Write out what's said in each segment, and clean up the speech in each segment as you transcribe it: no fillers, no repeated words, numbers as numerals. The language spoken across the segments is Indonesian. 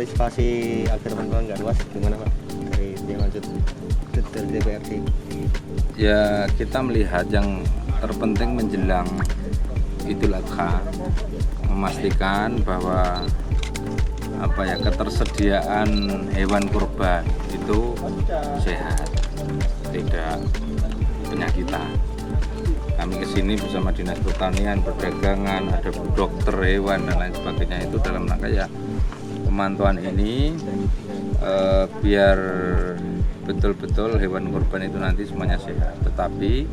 Antisipasi agar bantuan nggak luas gimana Pak dari yang lanjut dari DPRD? Ya, kita melihat yang terpenting menjelang Idul Adha, memastikan bahwa ketersediaan hewan kurban itu sehat, tidak penyakitan. Kami kesini bersama Dinas Pertanian, Perdagangan, ada dokter hewan dan lain sebagainya, itu dalam rangka ya pemantauan ini biar betul-betul hewan kurban itu nanti semuanya sehat. Tetapi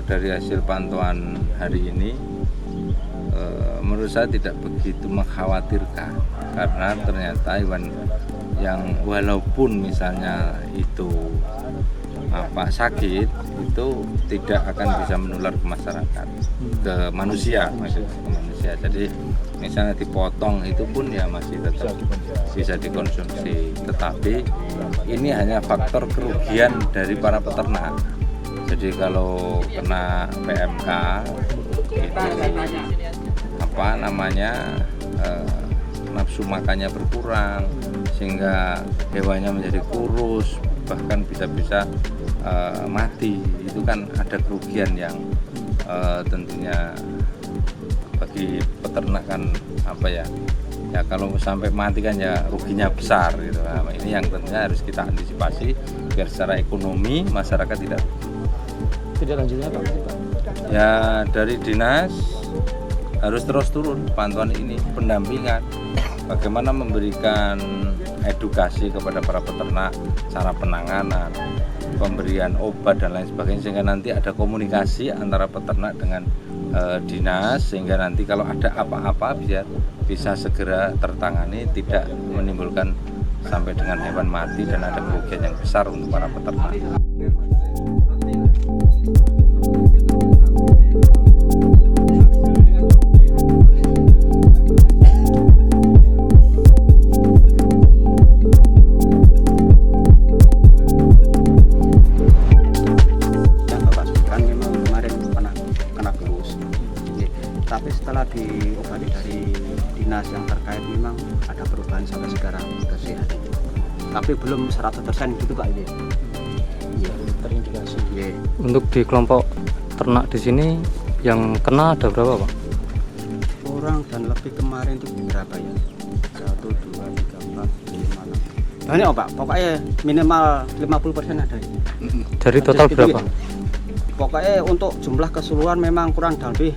dari hasil pantauan hari ini menurut saya tidak begitu mengkhawatirkan, karena ternyata hewan yang walaupun misalnya itu sakit itu tidak akan bisa menular ke masyarakat, ke manusia maksudnya, ke manusia. Jadi misalnya dipotong itu pun ya masih tetap bisa dikonsumsi, tetapi ini hanya faktor kerugian dari para peternak. Jadi kalau kena PMK itu nafsu makannya berkurang sehingga hewannya menjadi kurus, bahkan bisa-bisa mati. Itu kan ada kerugian yang tentunya bagi peternak kan ya kalau sampai mati kan ya ruginya besar gitu. Nah, ini yang tentunya harus kita antisipasi biar secara ekonomi masyarakat tidak lanjutnya Pak? Ya dari dinas harus terus turun pantauan ini, pendampingan, bagaimana memberikan edukasi kepada para peternak, cara penanganan, pemberian obat dan lain sebagainya, sehingga nanti ada komunikasi antara peternak dengan dinas, sehingga nanti kalau ada apa-apa biar bisa segera tertangani, tidak menimbulkan sampai dengan hewan mati dan ada kerugian yang besar untuk para peternak. Tapi setelah diobati dari dinas yang terkait memang ada perubahan sampai sekarang kesehatan. Tapi belum 100% gitu Pak ini. Iya, terindikasi. Iya. Untuk di kelompok ternak di sini yang kena ada berapa Pak? Kurang dan lebih kemarin itu berapa ya? 1, 2, 3, 4, 5, 6. Banyak Pak, pokoknya minimal 50% ada ya. Dari total berapa? Ya. Pokoknya untuk jumlah keseluruhan memang kurang dan lebih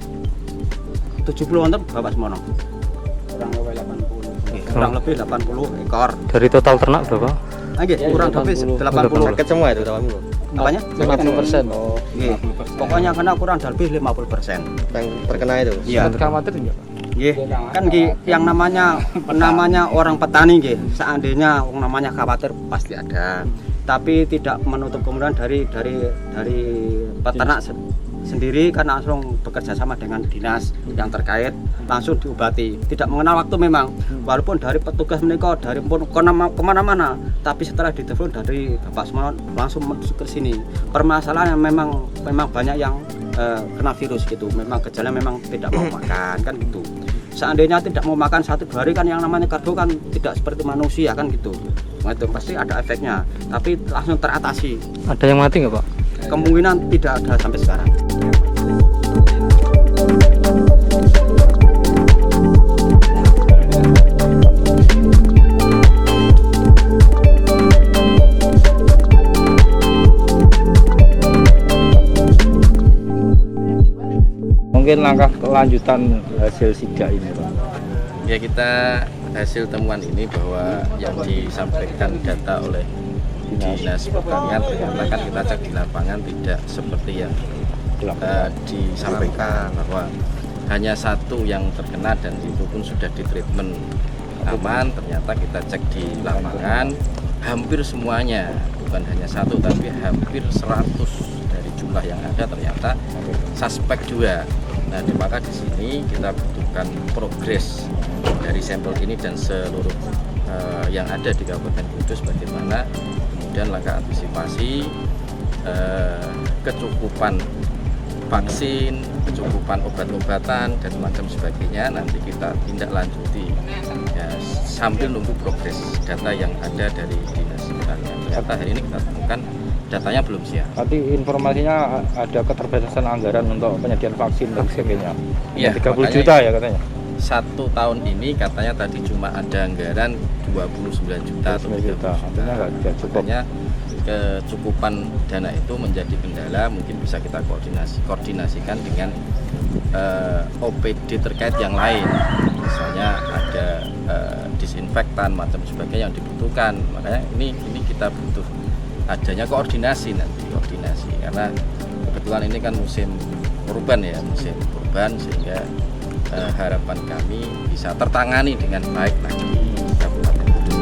70 wonten Bapak Semono. Kurang lebih 80 ekor. Dari total ternak berapa? Nggih, kurang lebih 80. Paket semua itu tahun ini. Apanya? 50%. Oh, Nggih. Pokoknya kena kurang lebih 50%. yang terkena itu. Iya. Khawatir enggak? Nggih. Kan nggih yang namanya orang petani nggih, seandainya namanya khawatir pasti ada. Tapi tidak menutup kemungkinan dari peternak sendiri kan langsung bekerja sama dengan dinas yang terkait, langsung diobati, tidak mengenal waktu memang, walaupun dari petugas mereka dari pun kemana-mana, tapi setelah ditelepon dari Bapak Semono langsung masuk ke sini. Permasalahan yang memang banyak yang kena virus gitu, memang gejala memang tidak mau makan kan gitu. Seandainya tidak mau makan 1-2 hari kan yang namanya karbo kan tidak seperti manusia kan gitu. Nah, itu pasti ada efeknya, tapi langsung teratasi. Ada yang mati nggak Pak? Kemungkinan tidak ada sampai sekarang. Mungkin langkah kelanjutan hasil sidak ini Pak? Ya, kita hasil temuan ini bahwa yang disampaikan data oleh Dinas Pertanian ternyata kan kita cek di lapangan tidak seperti yang disampaikan bahwa hanya satu yang terkena dan itu pun sudah di treatment aman. Ternyata kita cek di lapangan hampir semuanya, bukan hanya satu tapi hampir 100 dari jumlah yang ada ternyata suspek juga. Nah, maka di sini kita butuhkan progres dari sampel ini dan seluruh yang ada di Kabupaten Kudus, bagaimana kemudian langkah antisipasi, kecukupan vaksin, kecukupan obat-obatan dan macam sebagainya nanti kita tindak lanjuti ya, sambil nunggu progres data yang ada dari Dinas Pertanian. Ternyata hari ini kita temukan datanya belum siap. Nanti informasinya ada keterbatasan anggaran untuk penyediaan vaksin dan sebagainya. Iya, 30 juta ya katanya. 1 tahun ini katanya tadi cuma ada anggaran 29 juta atau 30 juta. Artinya nggak cukup. Makanya kecukupan dana itu menjadi kendala, mungkin bisa kita koordinasikan dengan OPD terkait yang lain, misalnya ada disinfektan macam sebagainya yang dibutuhkan. Makanya ini kita butuh adanya koordinasi karena kebetulan ini kan musim kurban ya, sehingga harapan kami bisa tertangani dengan baik lagi Kabupaten Kudus.